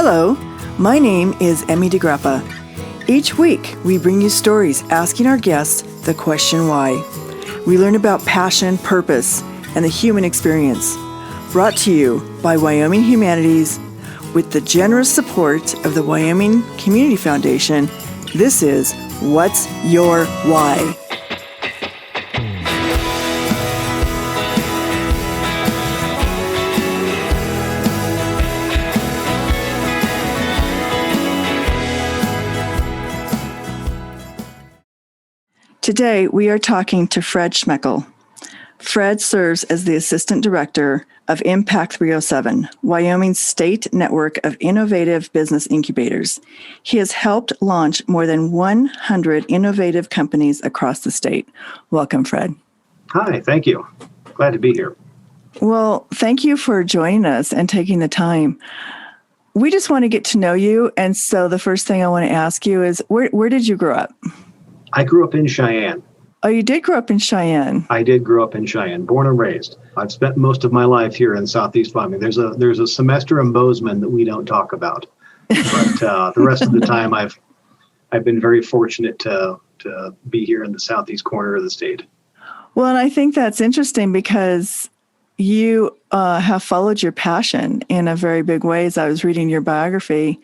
Hello, my name is Emmy DeGrappa. Each week, we bring you stories asking our guests the question why. We learn about passion, purpose, and the human experience. Brought to you by Wyoming Humanities with the generous support of the Wyoming Community Foundation. This is What's Your Why? Today, we are talking to Fred Schmechel. Fred serves as the Assistant Director of Impact 307, Wyoming's state network of innovative business incubators. He has helped launch more than 100 innovative companies across the state. Welcome, Fred. Hi, thank you. Glad to be here. Well, thank you for joining us and taking the time. We just want to get to know you, and so the first thing I want to ask you is, where did you grow up? I grew up in Cheyenne. Oh, you did grow up in Cheyenne. I did grow up in Cheyenne, born and raised. I've spent most of my life here in Southeast Wyoming. There's a semester in Bozeman that we don't talk about, but the rest of the time I've been very fortunate to be here in the southeast corner of the state. Well, and I think that's interesting because you have followed your passion in a very big way. As I was reading your biography.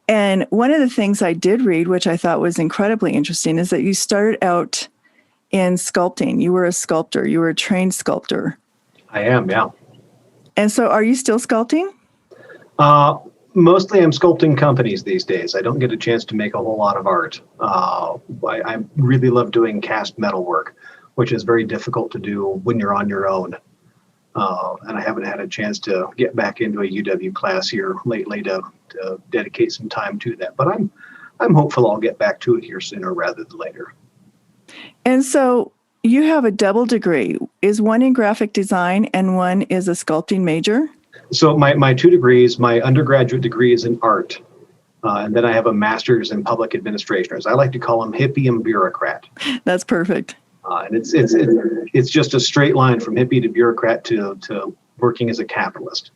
And one of the things I did read, which I thought was incredibly interesting, is that you started out in sculpting. You were a sculptor. You were a trained sculptor. I am, yeah. And so are you still sculpting? Mostly I'm sculpting companies these days. I don't get a chance to make a whole lot of art. I really love doing cast metal work, which is very difficult to do when you're on your own. And I haven't had a chance to get back into a UW class here lately to dedicate some time to that. But I'm hopeful I'll get back to it here sooner rather than later. And so you have a double degree. Is one in graphic design and one is a sculpting major? So my two degrees, my undergraduate degree is in art. And then I have a master's in public administration, as I like to call them, hippie and bureaucrat. That's perfect. And it's just a straight line from hippie to bureaucrat to working as a capitalist,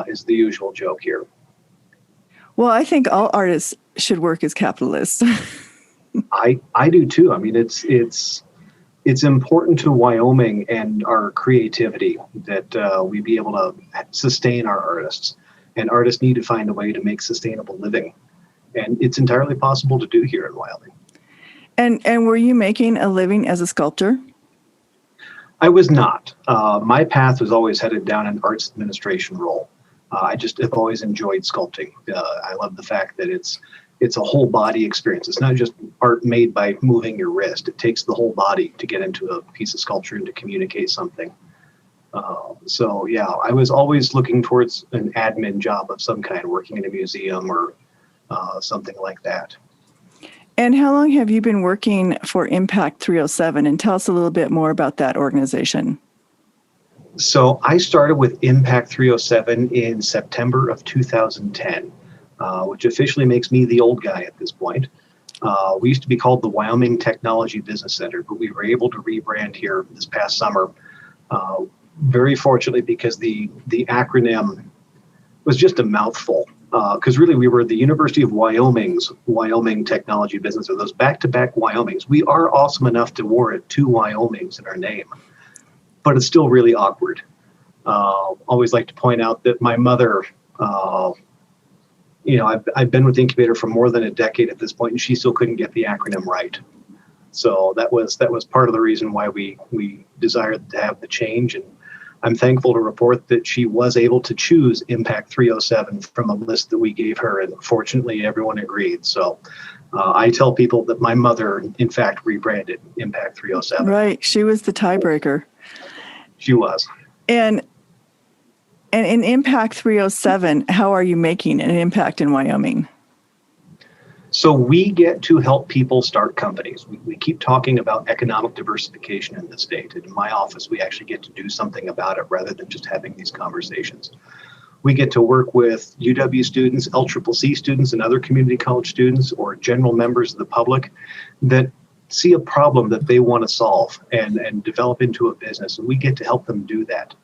is the usual joke here. Well, I think all artists should work as capitalists. I do too. I mean, it's important to Wyoming and our creativity that we be able to sustain our artists, and artists need to find a way to make sustainable living, and it's entirely possible to do here in Wyoming. And were you making a living as a sculptor? I was not. My path was always headed down an arts administration role. I just have always enjoyed sculpting. I love the fact that it's a whole body experience. It's not just art made by moving your wrist. It takes the whole body to get into a piece of sculpture and to communicate something. So yeah, I was always looking towards an admin job of some kind, working in a museum or something like that. And how long have you been working for Impact 307? And tell us a little bit more about that organization. So I started with Impact 307 in September of 2010, which officially makes me the old guy at this point. We used to be called the Wyoming Technology Business Center, but we were able to rebrand here this past summer. Very fortunately, because the acronym was just a mouthful. Because really we were the University of Wyoming's Wyoming Technology Business, or those back-to-back Wyomings. We are awesome enough to warrant two Wyomings in our name, but it's still really awkward. Always like to point out that my mother, I've been with the incubator for more than a decade at this point, and she still couldn't get the acronym right. So that was part of the reason why we desired to have the change. And I'm thankful to report that she was able to choose Impact 307 from a list that we gave her, and fortunately everyone agreed. So I tell people that my mother, in fact, rebranded Impact 307. Right, she was the tiebreaker. She was. And in Impact 307, how are you making an impact in Wyoming? So we get to help people start companies. We keep talking about economic diversification in the state. And in my office, we actually get to do something about it rather than just having these conversations. We get to work with UW students, LCCC students, and other community college students or general members of the public that see a problem that they want to solve and develop into a business. And we get to help them do that.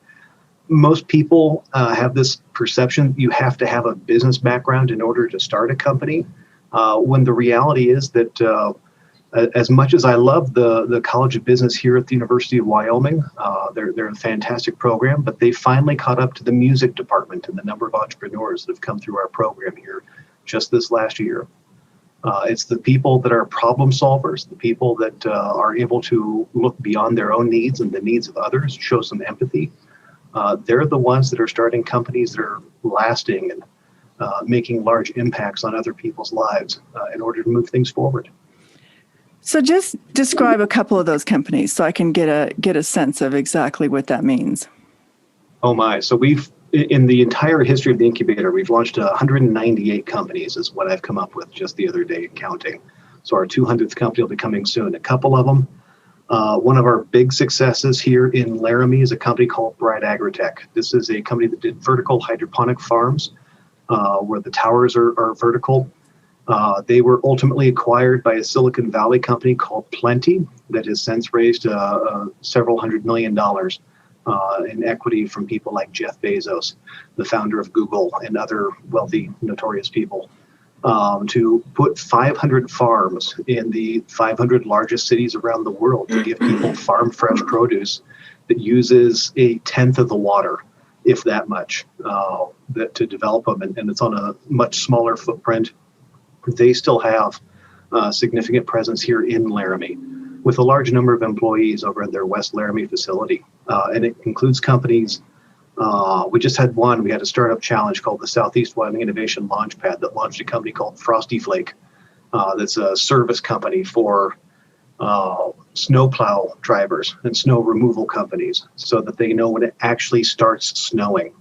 most people have this perception you have to have a business background in order to start a company, when the reality is that as much as I love the College of Business here at the University of Wyoming, they're a fantastic program, but they finally caught up to the music department and the number of entrepreneurs that have come through our program here just this last year. It's the people that are problem solvers, the people that are able to look beyond their own needs and the needs of others, show some empathy. They're the ones that are starting companies that are lasting and making large impacts on other people's lives in order to move things forward. So just describe a couple of those companies so I can get a sense of exactly what that means. Oh my. So in the entire history of the incubator, we've launched 198 companies is what I've come up with just the other day counting. So our 200th company will be coming soon. A couple of them. One of our big successes here in Laramie is a company called Bright Agritech. This is a company that did vertical hydroponic farms where the towers are vertical. They were ultimately acquired by a Silicon Valley company called Plenty that has since raised several $100 million in equity from people like Jeff Bezos, the founder of Google, and other wealthy, notorious people, to put 500 farms in the 500 largest cities around the world to give people farm fresh produce that uses a tenth of the water, if that much, to develop them. And it's on a much smaller footprint. They still have a significant presence here in Laramie with a large number of employees over at their West Laramie facility. And it includes companies. We just had one. We had a startup challenge called the Southeast Wyoming Innovation Launchpad that launched a company called Frosty Flake. That's a service company for snowplow drivers and snow removal companies so that they know when it actually starts snowing,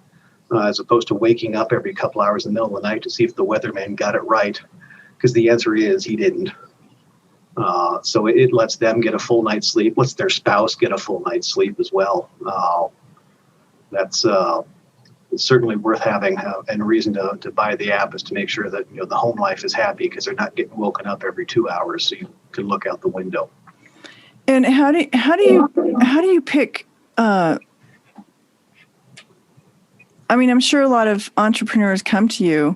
as opposed to waking up every couple hours in the middle of the night to see if the weatherman got it right. Because the answer is he didn't. So it lets them get a full night's sleep, lets their spouse get a full night's sleep as well. That's certainly worth having, and a reason to buy the app is to make sure that the home life is happy because they're not getting woken up every 2 hours, so you can look out the window. And how do you pick? I mean, I'm sure a lot of entrepreneurs come to you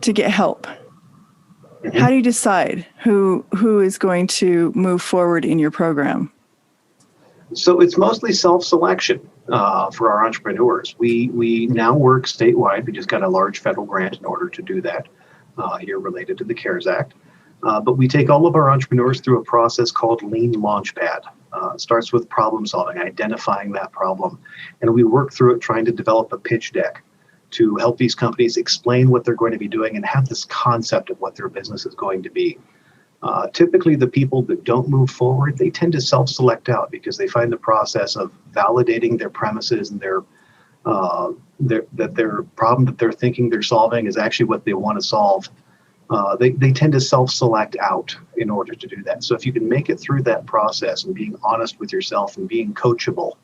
to get help. Mm-hmm. How do you decide who is going to move forward in your program? So it's mostly self-selection for our entrepreneurs. We now work statewide. We just got a large federal grant in order to do that here related to the CARES Act. But we take all of our entrepreneurs through a process called Lean Launchpad. It starts with problem solving, identifying that problem. And we work through it trying to develop a pitch deck to help these companies explain what they're going to be doing and have this concept of what their business is going to be. Typically, the people that don't move forward, they tend to self-select out because they find the process of validating their premises and their problem that they're thinking they're solving is actually what they want to solve. They tend to self-select out in order to do that. So if you can make it through that process and being honest with yourself and being coachable,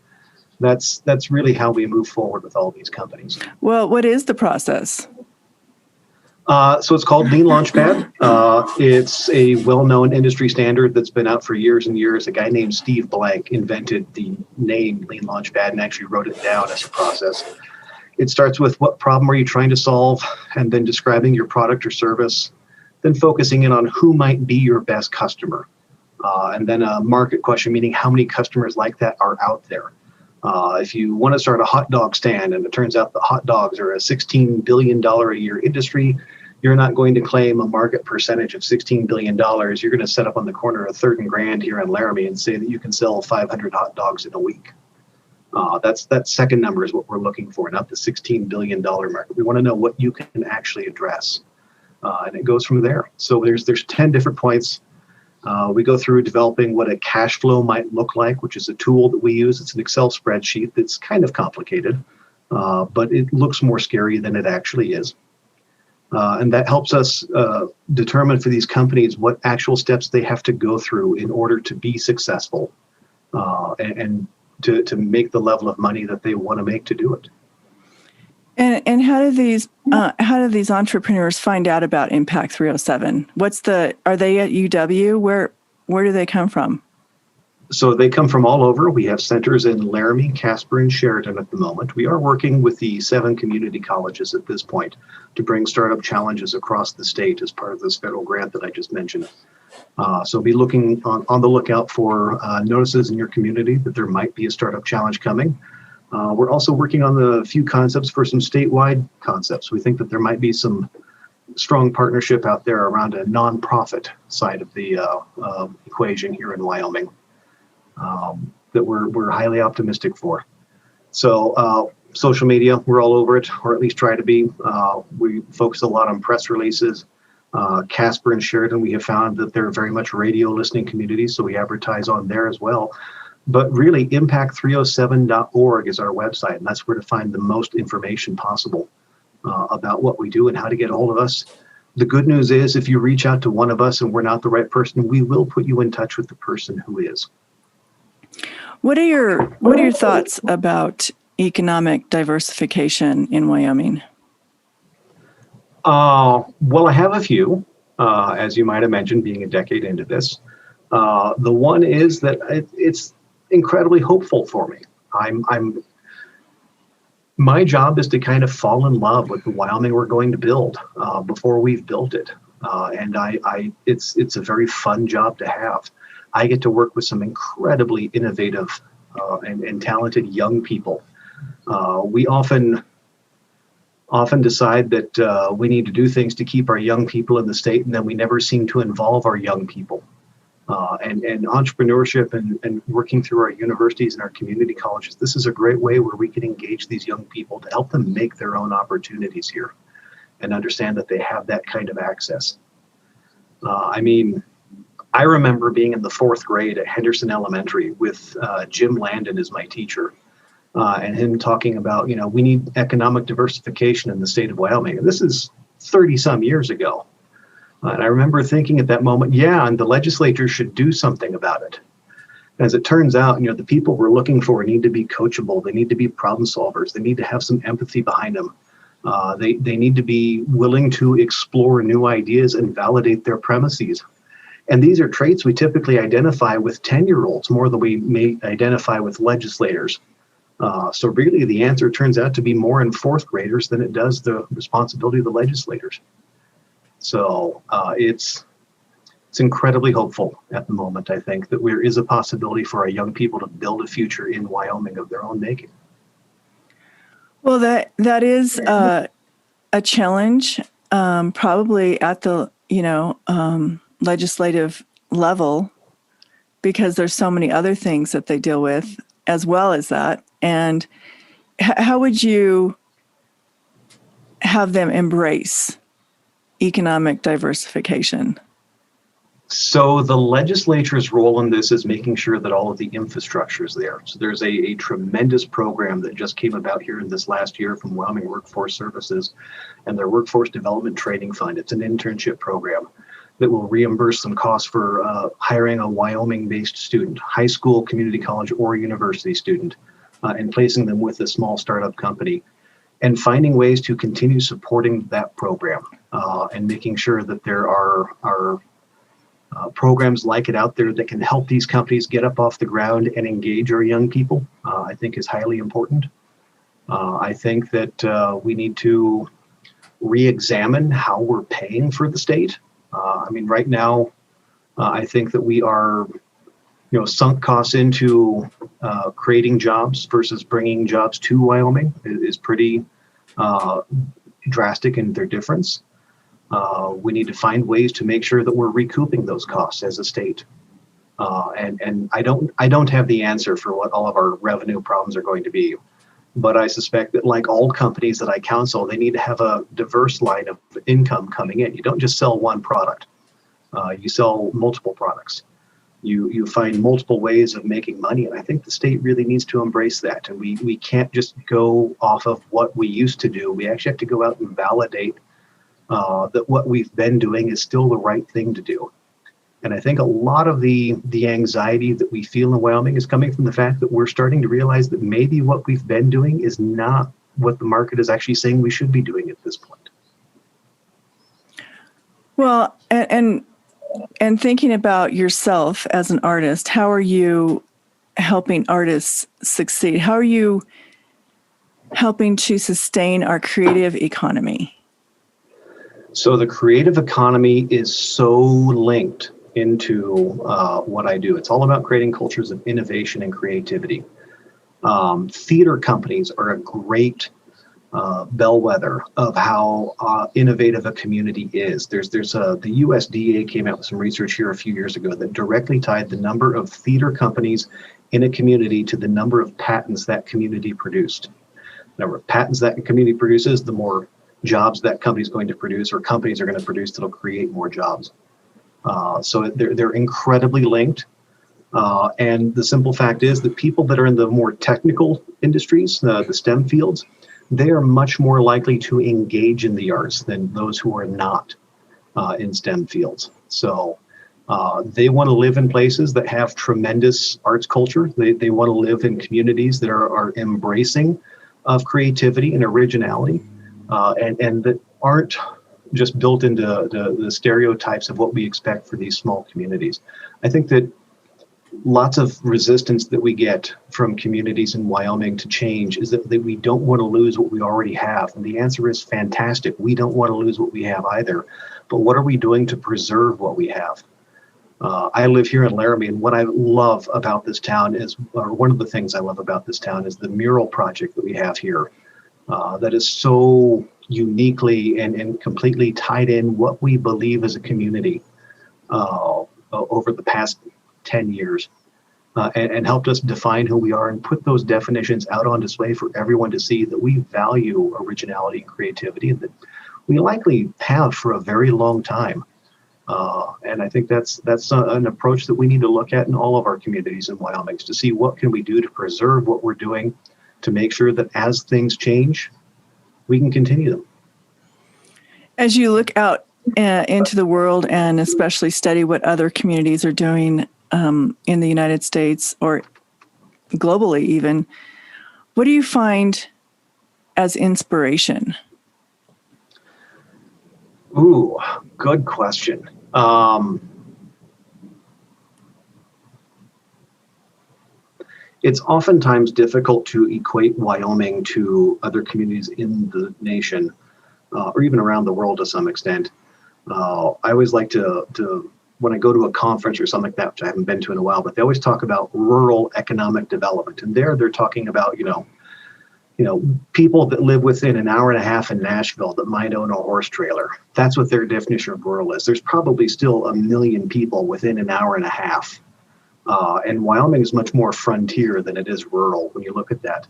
that's really how we move forward with all these companies. Well, what is the process? So it's called Lean Launchpad. It's a well-known industry standard that's been out for years and years. A guy named Steve Blank invented the name Lean Launchpad and actually wrote it down as a process. It starts with what problem are you trying to solve, and then describing your product or service, then focusing in on who might be your best customer, and then a market question, meaning how many customers like that are out there. If you want to start a hot dog stand and it turns out that hot dogs are a $16 billion a year industry, you're not going to claim a market percentage of $16 billion. You're going to set up on the corner of 3rd and Grand here in Laramie and say that you can sell 500 hot dogs in a week. That second number is what we're looking for, not the $16 billion market. We want to know what you can actually address. And it goes from there. So there's 10 different points. We go through developing what a cash flow might look like, which is a tool that we use. It's an Excel spreadsheet that's kind of complicated, but it looks more scary than it actually is. And that helps us determine for these companies what actual steps they have to go through in order to be successful and to make the level of money that they want to make to do it. And how do these entrepreneurs find out about Impact 307? Are they at UW? Where do they come from? So they come from all over. We have centers in Laramie, Casper, and Sheridan at the moment. We are working with the 7 community colleges at this point to bring startup challenges across the state as part of this federal grant that I just mentioned. So be looking on the lookout for notices in your community that there might be a startup challenge coming. We're also working on a few concepts for some statewide concepts. We think that there might be some strong partnership out there around a nonprofit side of the equation here in Wyoming that we're highly optimistic for. So social media, we're all over it, or at least try to be. We focus a lot on press releases. Casper and Sheridan, we have found that they're very much radio listening communities, so we advertise on there as well. But really, impact307.org is our website, and that's where to find the most information possible about what we do and how to get a hold of us. The good news is, if you reach out to one of us and we're not the right person, we will put you in touch with the person who is. What are your thoughts about economic diversification in Wyoming? Well, I have a few, as you might have mentioned, being a decade into this. The one is that it's incredibly hopeful for me. My job is to kind of fall in love with the Wyoming we're going to build before we've built it, and it's a very fun job to have. I get to work with some incredibly innovative and talented young people. We often decide that we need to do things to keep our young people in the state, and then we never seem to involve our young people. And entrepreneurship and working through our universities and our community colleges, this is a great way where we can engage these young people to help them make their own opportunities here and understand that they have that kind of access. I remember being in the 4th grade at Henderson Elementary with Jim Landon as my teacher. And him talking about, we need economic diversification in the state of Wyoming. And this is 30 some years ago. And I remember thinking at that moment, and the legislature should do something about it. As it turns out, the people we're looking for need to be coachable. They need to be problem solvers. They need to have some empathy behind them. They need to be willing to explore new ideas and validate their premises. And these are traits we typically identify with 10-year-olds more than we may identify with legislators. So really, the answer turns out to be more in 4th graders than it does the responsibility of the legislators. So it's incredibly hopeful at the moment, I think, that there is a possibility for our young people to build a future in Wyoming of their own making. Well, that is a challenge, probably at the legislative level, because there's so many other things that they deal with as well as that. And how would you have them embrace economic diversification? So the legislature's role in this is making sure that all of the infrastructure is there. So there's a tremendous program that just came about here in this last year from Wyoming Workforce Services and their Workforce Development Training Fund. It's an internship program that will reimburse some costs for hiring a Wyoming-based student, high school, community college, or university student, and placing them with a small startup company, and finding ways to continue supporting that program and making sure that there are programs like it out there that can help these companies get up off the ground and engage our young people, I think is highly important. I think that we need to re-examine how we're paying for the state. Right now, I think that we are, sunk costs into creating jobs versus bringing jobs to Wyoming is pretty drastic in their difference. We need to find ways to make sure that we're recouping those costs as a state. And I don't have the answer for what all of our revenue problems are going to be. But I suspect that, like all companies that I counsel, they need to have a diverse line of income coming in. You don't just sell one product. You sell multiple products. You find multiple ways of making money. And I think the state really needs to embrace that. And we can't just go off of what we used to do. We actually have to go out and validate that what we've been doing is still the right thing to do. And I think a lot of the anxiety that we feel in Wyoming is coming from the fact that we're starting to realize that maybe what we've been doing is not what the market is actually saying we should be doing at this point. Well, and And thinking about yourself as an artist, how are you helping artists succeed? How are you helping to sustain our creative economy? So the creative economy is so linked into what I do. It's all about creating cultures of innovation and creativity. Theater companies are a great bellwether of how innovative a community is. The USDA came out with some research here a few years ago that directly tied the number of theater companies in a community to the number of patents that community produced. The number of patents that community produces, the more jobs that company is going to produce, or companies are going to produce that'll create more jobs. So they're incredibly linked. And the simple fact is that people that are in the more technical industries, the STEM fields, they are much more likely to engage in the arts than those who are not in STEM fields. So they want to live in places that have tremendous arts culture. They want to live in communities that are embracing of creativity and originality, and that aren't just built into the stereotypes of what we expect for these small communities. I think that lots of resistance that we get from communities in Wyoming to change is that we don't want to lose what we already have. And the answer is fantastic. We don't want to lose what we have either. But what are we doing to preserve what we have? I live here in Laramie, and what I love about this town is, or one of the things I love about this town is the mural project that we have here that is so uniquely and completely tied in what we believe as a community over the past 10 years and helped us define who we are and put those definitions out on display for everyone to see that we value originality and creativity and that we likely have for a very long time. And I think that's an approach that we need to look at in all of our communities in Wyoming, to see what can we do to preserve what we're doing to make sure that as things change, we can continue them. As you look out into the world and especially study what other communities are doing in the United States or globally even, what do you find as inspiration? Ooh, good question. It's oftentimes difficult to equate Wyoming to other communities in the nation, or even around the world to some extent. I always like to when I go to a conference or something like that, which I haven't been to in a while, but they always talk about rural economic development, and they're talking about people that live within an hour and a half in Nashville that might own a horse trailer. That's what their definition of rural is. There's probably still 1 million people within an hour and a half. And Wyoming is much more frontier than it is rural when you look at that.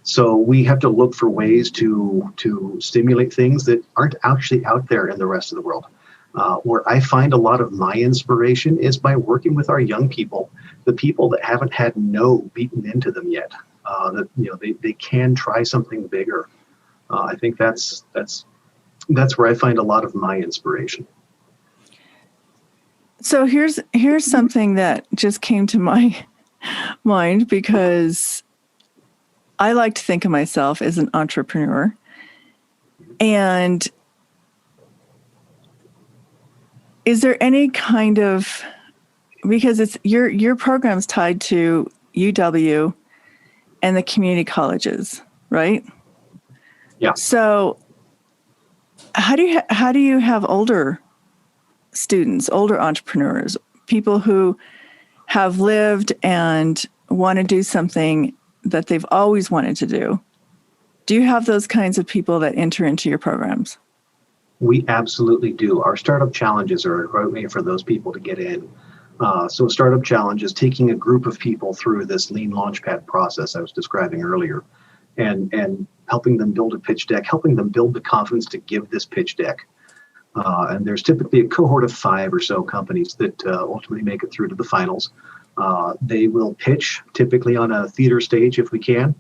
So we have to look for ways to stimulate things that aren't actually out there in the rest of the world. Where I find a lot of my inspiration is by working with our young people, the people that haven't had no beaten into them yet. That they can try something bigger. I think that's where I find a lot of my inspiration. So here's something that just came to my mind, because I like to think of myself as an entrepreneur, and is there any kind of, because it's your program's tied to UW and the community colleges, right? Yeah. So how do you have older students, older entrepreneurs, people who have lived and want to do something that they've always wanted to do? Do you have those kinds of people that enter into your programs? We absolutely do. Our startup challenges are a great way for those people to get in. So startup challenge is taking a group of people through this lean launchpad process I was describing earlier, and helping them build a pitch deck, helping them build the confidence to give this pitch deck. And there's typically a cohort of 5 or so companies that ultimately make it through to the finals. They will pitch typically on a theater stage if we can,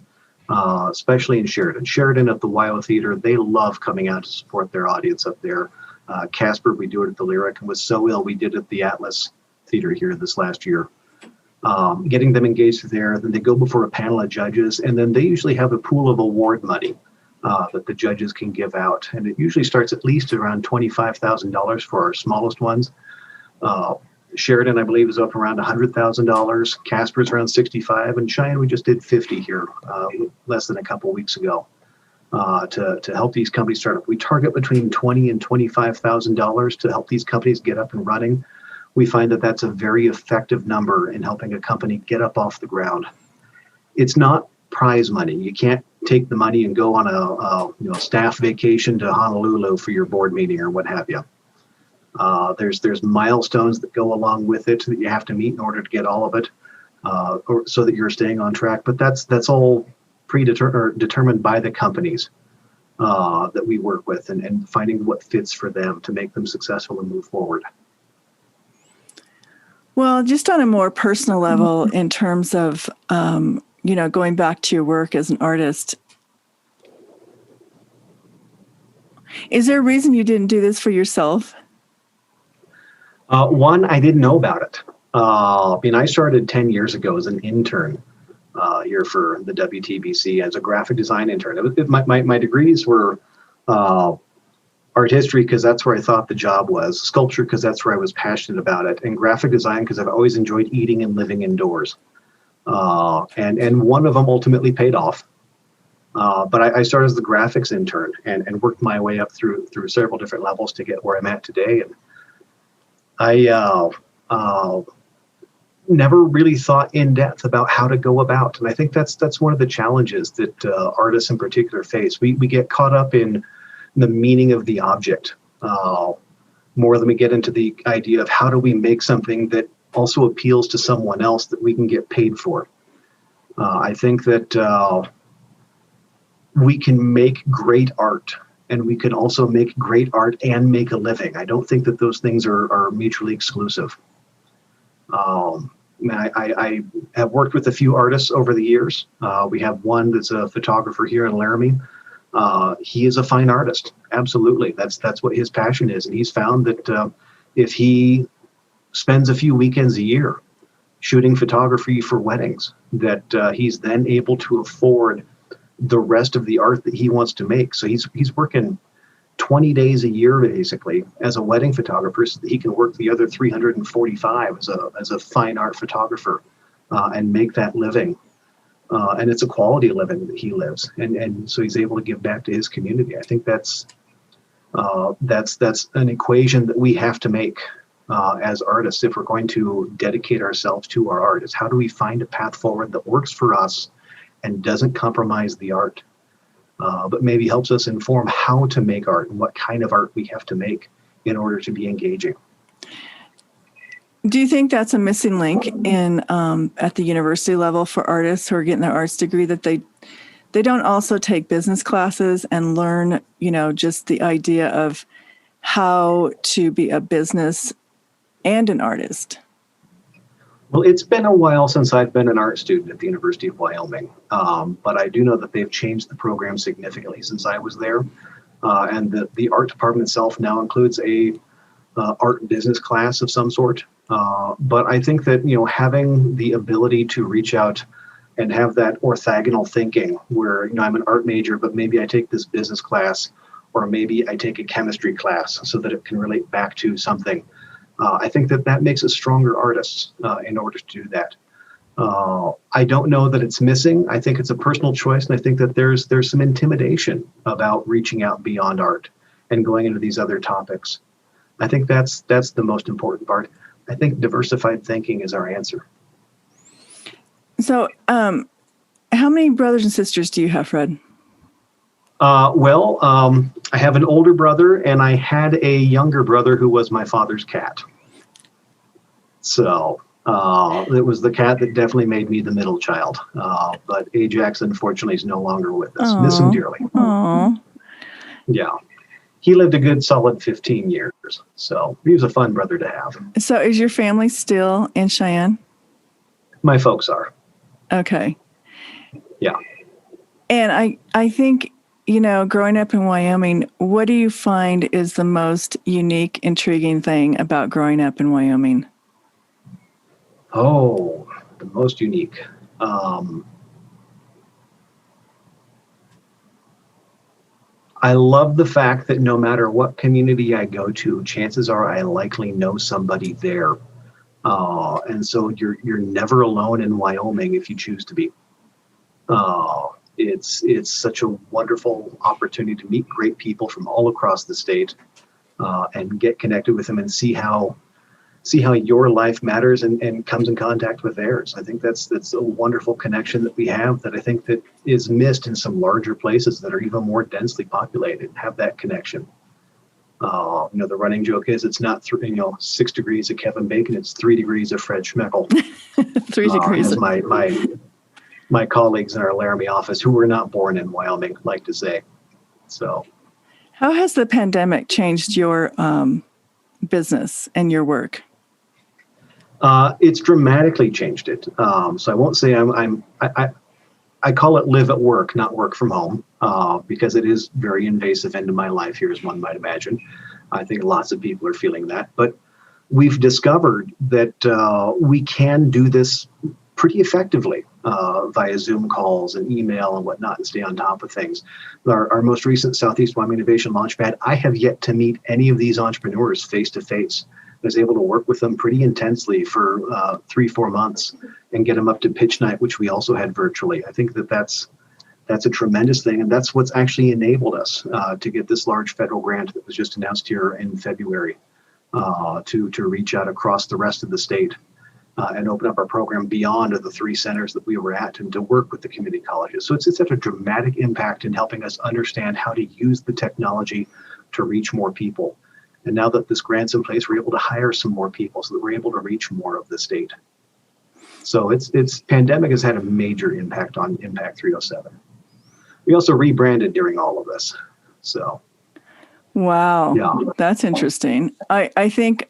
especially in Sheridan. Sheridan at the WYO Theater, they love coming out to support their audience up there. Casper, we do it at the Lyric, and with So Ill, we did it at the Atlas Theater here this last year. Getting them engaged there, then they go before a panel of judges, and then they usually have a pool of award money that the judges can give out. And it usually starts at least around $25,000 for our smallest ones. Uh, Sheridan, I believe, is up around $100,000. Casper's around 65, and Cheyenne, we just did 50 here less than a couple weeks ago to help these companies start up. We target between $20,000 and $25,000 to help these companies get up and running. We find that that's a very effective number in helping a company get up off the ground. It's not prize money. You can't take the money and go on a staff vacation to Honolulu for your board meeting or what have you. There's milestones that go along with it that you have to meet in order to get all of it, or so that you're staying on track. But that's all determined by the companies that we work with, and finding what fits for them to make them successful and move forward. Well, just on a more personal level, in terms of going back to your work as an artist, is there a reason you didn't do this for yourself? One, I didn't know about it. I started 10 years ago as an intern here for the WTBC as a graphic design intern. My degrees were art history because that's where I thought the job was, sculpture because that's where I was passionate about it, and graphic design because I've always enjoyed eating and living indoors. And one of them ultimately paid off. But I started as the graphics intern and worked my way up through several different levels to get where I'm at today. And I never really thought in depth about how to go about. And I think that's one of the challenges that artists in particular face. We get caught up in the meaning of the object more than we get into the idea of how do we make something that also appeals to someone else that we can get paid for. I think that we can make great art, and we can also make great art and make a living. I don't think that those things are mutually exclusive. I have worked with a few artists over the years. We have one that's a photographer here in Laramie. He is a fine artist. Absolutely. That's what his passion is. And he's found that if he spends a few weekends a year shooting photography for weddings, that he's then able to afford the rest of the art that he wants to make. So he's working 20 days a year basically as a wedding photographer, so that he can work the other 345 as a fine art photographer and make that living. And it's a quality of living that he lives, and so he's able to give back to his community. I think that's an equation that we have to make as artists if we're going to dedicate ourselves to our art. Is how do we find a path forward that works for us and doesn't compromise the art, but maybe helps us inform how to make art and what kind of art we have to make in order to be engaging. Do you think that's a missing link in at the university level for artists who are getting their arts degree, that they don't also take business classes and learn, just the idea of how to be a business and an artist? Well, it's been a while since I've been an art student at the University of Wyoming, but I do know that they've changed the program significantly since I was there, and the art department itself now includes a art business class of some sort. But I think that, having the ability to reach out and have that orthogonal thinking where, I'm an art major, but maybe I take this business class, or maybe I take a chemistry class so that it can relate back to something. I think that makes us stronger artists in order to do that. I don't know that it's missing. I think it's a personal choice, and I think that there's some intimidation about reaching out beyond art and going into these other topics. I think that's the most important part. I think diversified thinking is our answer. So, how many brothers and sisters do you have, Fred? I have an older brother, and I had a younger brother who was my father's cat. So it was the cat that definitely made me the middle child. But Ajax, unfortunately, is no longer with us. Miss him dearly. Aww. Yeah. He lived a good solid 15 years. So he was a fun brother to have. So is your family still in Cheyenne? My folks are. Okay. Yeah. And I think, growing up in Wyoming, what do you find is the most unique, intriguing thing about growing up in Wyoming? Oh, the most unique. I love the fact that no matter what community I go to, chances are I likely know somebody there. And so you're never alone in Wyoming if you choose to be. It's such a wonderful opportunity to meet great people from all across the state, and get connected with them and see how your life matters and comes in contact with theirs. I think that's a wonderful connection that we have that I think that is missed in some larger places that are even more densely populated. Have that connection. The running joke is it's not 6 degrees of Kevin Bacon, it's 3 degrees of Fred Schmechel. 3 degrees. As my colleagues in our Laramie office who were not born in Wyoming like to say. So, how has the pandemic changed your business and your work? It's dramatically changed it. So I won't say I call it live at work, not work from home, because it is very invasive into my life here, as one might imagine. I think lots of people are feeling that. But we've discovered that we can do this pretty effectively via Zoom calls and email and whatnot and stay on top of things. Our most recent Southeast Wyoming Innovation Launchpad, I have yet to meet any of these entrepreneurs face to face. I was able to work with them pretty intensely for 3-4 months and get them up to pitch night, which we also had virtually. I think that's a tremendous thing, and that's what's actually enabled us to get this large federal grant that was just announced here in February to reach out across the rest of the state and open up our program beyond the 3 centers that we were at and to work with the community colleges. So it's had a dramatic impact in helping us understand how to use the technology to reach more people. And now that this grant's in place, we're able to hire some more people so that we're able to reach more of the state. So it's pandemic has had a major impact on Impact 307. We also rebranded during all of this. So. Wow. Yeah. That's interesting. I think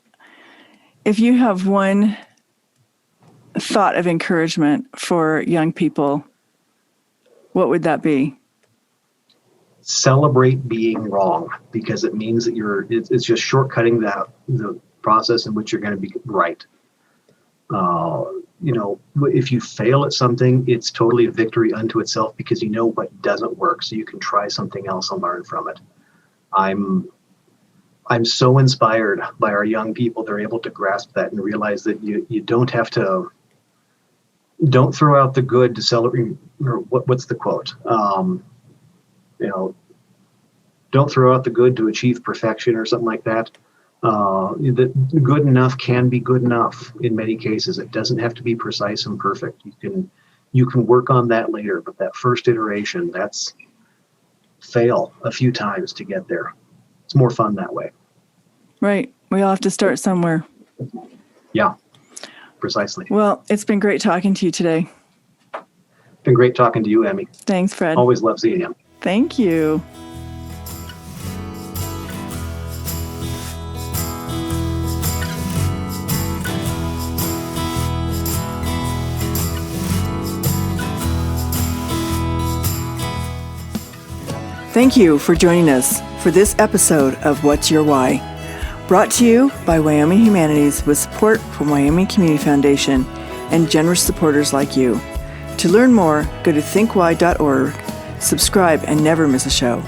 if you have one thought of encouragement for young people, what would that be? Celebrate being wrong, because it means that it's just shortcutting the process in which you're going to be right. If you fail at something, it's totally a victory unto itself because you know what doesn't work, so you can try something else and learn from it. I'm so inspired by our young people. They're able to grasp that and realize that you don't have to. Don't throw out the good to celebrate. Or what's the quote? Don't throw out the good to achieve perfection or something like that. The good enough can be good enough in many cases. It doesn't have to be precise and perfect. You can work on that later, but that first iteration, that's fail a few times to get there. It's more fun that way. Right. We all have to start somewhere. Yeah, precisely. Well, it's been great talking to you today. Been great talking to you, Emmy. Thanks, Fred. Always love seeing you. Thank you. Thank you for joining us for this episode of What's Your Why? Brought to you by Wyoming Humanities with support from Wyoming Community Foundation and generous supporters like you. To learn more, go to thinkwhy.org, subscribe, and never miss a show.